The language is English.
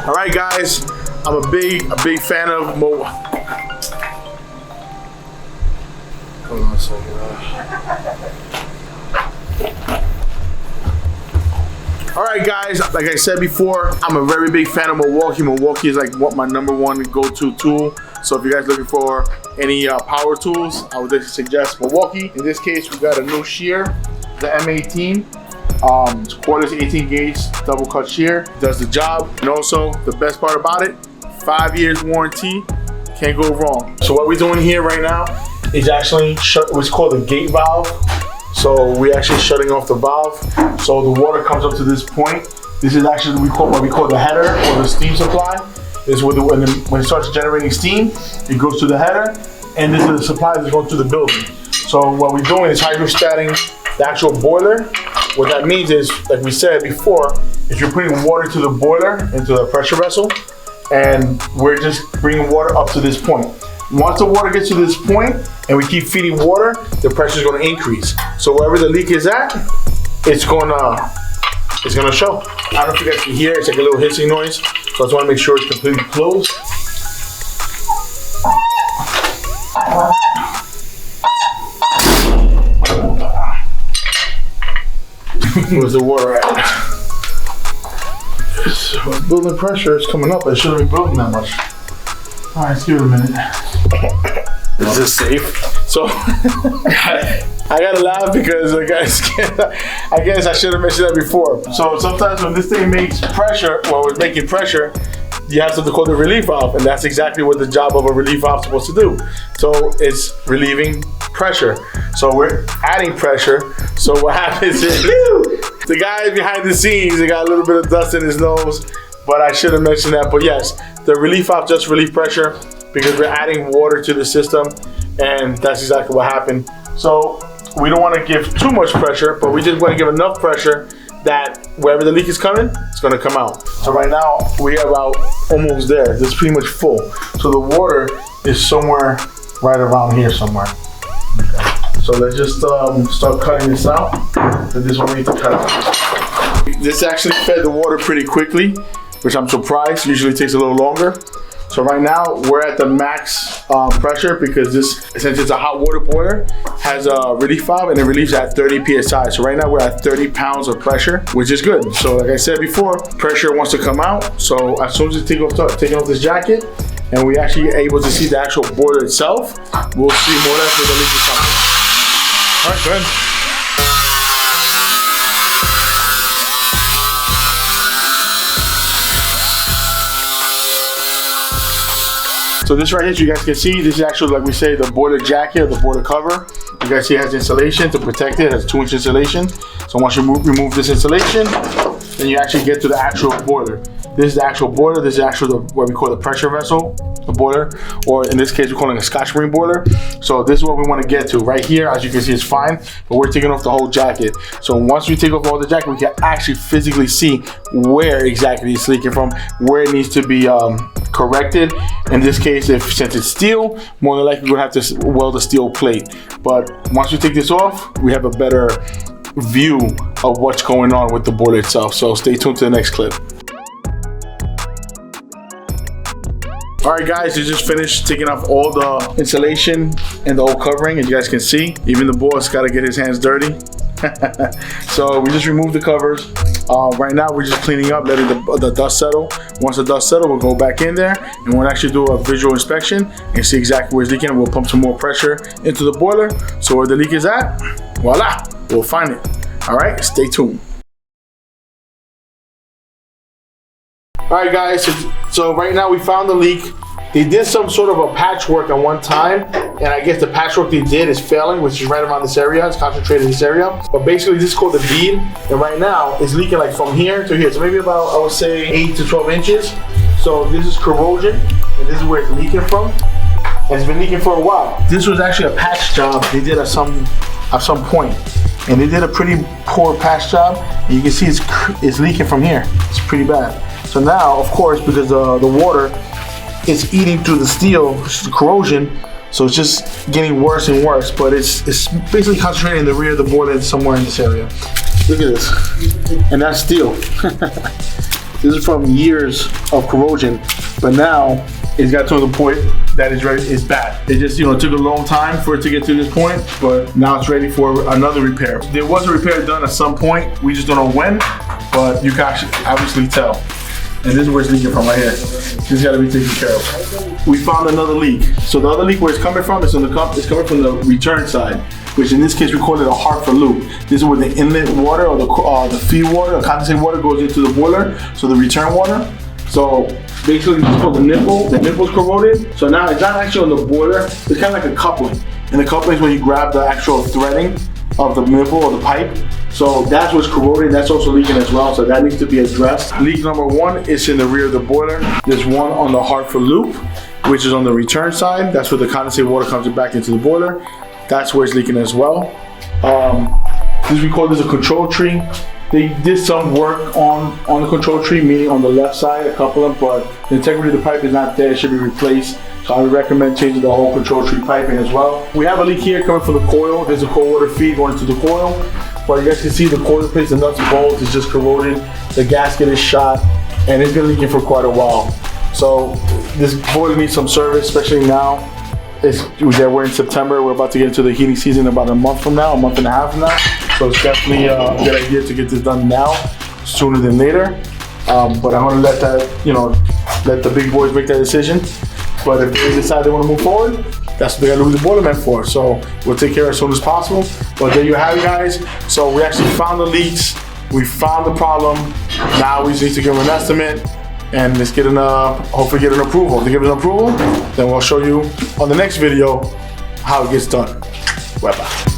All right, guys, I'm a big fan of Mo. Hold on a second. All right, guys, like I said before, I'm a very big fan of Milwaukee. Milwaukee is like what my #1 go-to tool. So if you guys looking for any power tools, I would suggest Milwaukee. In this case, we got a new shear, the M18. It's quarters 18 gauge double cut shear. Does the job. And also, the best part about it, 5 years warranty. Can't go wrong. So what we're doing here right now is actually what's called a gate valve. So we're actually shutting off the valve. So the water comes up to this point. This is actually what we call the header or the steam supply. This is when it starts generating steam, it goes to the header, and this is the supply that's going to the building. So what we're doing is hydrostating the actual boiler. What that means is, like we said before, if you're putting water to the boiler, into the pressure vessel, and we're just bringing water up to this point. Once the water gets to this point, and we keep feeding water, the pressure is going to increase. So wherever the leak is at, it's gonna show. I don't know if you guys can hear, it's like a little hissing noise. So I just want to make sure it's completely closed. Where's the water at? So building pressure is coming up. It shouldn't be building that much. All right, let's give it a minute. Is this safe? So I gotta laugh because I guess I should have mentioned that before. So sometimes when this thing makes pressure, well, it's making pressure, you have something called a relief valve, and that's exactly what the job of a relief valve is supposed to do. So it's relieving pressure. So we're adding pressure. So what happens is the guy behind the scenes, he got a little bit of dust in his nose, but I should have mentioned that. But yes, the relief valve just relieve pressure because we're adding water to the system, and that's exactly what happened. So we don't want to give too much pressure, but we just want to give enough pressure that wherever the leak is coming, it's going to come out. So right now we are about almost there. It's pretty much full. So the water is somewhere right around here somewhere. Okay. So let's just start cutting this out. So this one we need to cut out. This actually fed the water pretty quickly, which I'm surprised. Usually it takes a little longer. So right now we're at the max pressure because this, since it's a hot water boiler, has a relief valve and it relieves at 30 psi. So right now we're at 30 pounds of pressure, which is good. So like I said before, pressure wants to come out. So as soon as we start taking off this jacket, and we actually are able to see the actual boiler itself, we'll see more or less where the leak is coming. All right, go ahead. So this right here, you guys can see, this is actually, like we say, the boiler jacket, the boiler cover. You guys see it has insulation to protect it. It has 2-inch insulation. So once you remove this insulation, then you actually get to the actual boiler. This is the actual boiler. This is actually what we call the pressure vessel, the boiler, or in this case, we're calling it a Scotch Marine boiler. So this is what we want to get to. Right here, as you can see, it's fine, but we're taking off the whole jacket. So once we take off all the jacket, we can actually physically see where exactly it's leaking from, where it needs to be corrected. In this case, since it's steel, more than likely we're going to have to weld a steel plate. But once we take this off, we have a better view of what's going on with the boiler itself. So stay tuned to the next clip. All right, guys, we just finished taking off all the insulation and the old covering, and you guys can see, even the boss got to get his hands dirty. So we just removed the covers. Right now, we're just cleaning up, letting the dust settle. Once the dust settles, we'll go back in there, and we'll actually do a visual inspection and see exactly where it's leaking. We'll pump some more pressure into the boiler. So where the leak is at, voila, we'll find it. All right, stay tuned. All right, guys, so right now we found the leak. They did some sort of a patchwork at one time, and I guess the patchwork they did is failing, which is right around this area. It's concentrated in this area. But basically, this is called the bead, and right now it's leaking like from here to here. So maybe about, I would say, 8 to 12 inches. So this is corrosion, and this is where it's leaking from. And it's been leaking for a while. This was actually a patch job they did at some point, and they did a pretty poor patch job. And you can see it's leaking from here. It's pretty bad. So now, of course, because the water is eating through the steel, which is the corrosion, so it's just getting worse and worse. But it's basically concentrated in the rear of the boiler somewhere in this area. Look at this, and that's steel. This is from years of corrosion, but now it's got to the point that it's bad. It just, took a long time for it to get to this point, but now it's ready for another repair. There was a repair done at some point. We just don't know when, but you can actually obviously tell. And this is where it's leaking from right here. This got to be taken care of. We found another leak. So the other leak where it's coming from is coming from the return side, which in this case we call it a Hartford loop. This is where the inlet water or the feed water, the condensate water goes into the boiler, so the return water. So basically it's called the nipple. The nipple's corroded. So now it's not actually on the boiler, it's kind of like a coupling. And the coupling is when you grab the actual threading of the nipple or the pipe. So that's what's corroded, that's also leaking as well, so that needs to be addressed. Leak number 1 is in the rear of the boiler. There's one on the Hartford loop, which is on the return side. That's where the condensate water comes back into the boiler. That's where it's leaking as well. We call this a control tree. They did some work on the control tree, meaning on the left side, a couple of them, but the integrity of the pipe is not there, it should be replaced. So I would recommend changing the whole control tree piping as well. We have a leak here coming from the coil. There's a cold water feed going into the coil. But you guys can see the coil place, the nuts and bolts is just corroded. The gasket is shot, and it's been leaking for quite a while. So this boiler needs some service, especially now. We're in September. We're about to get into the heating season about a month and a half from now. So it's definitely a good idea to get this done now, sooner than later. But I'm gonna let that, let the big boys make that decision. But if they decide they want to move forward, that's what they got to leave the boiler man for. So we'll take care of it as soon as possible. But there you have it, guys. So we actually found the leaks. We found the problem. Now we just need to give them an estimate and let's get hopefully get an approval. If they give us an approval, then we'll show you on the next video how it gets done. Bye-bye.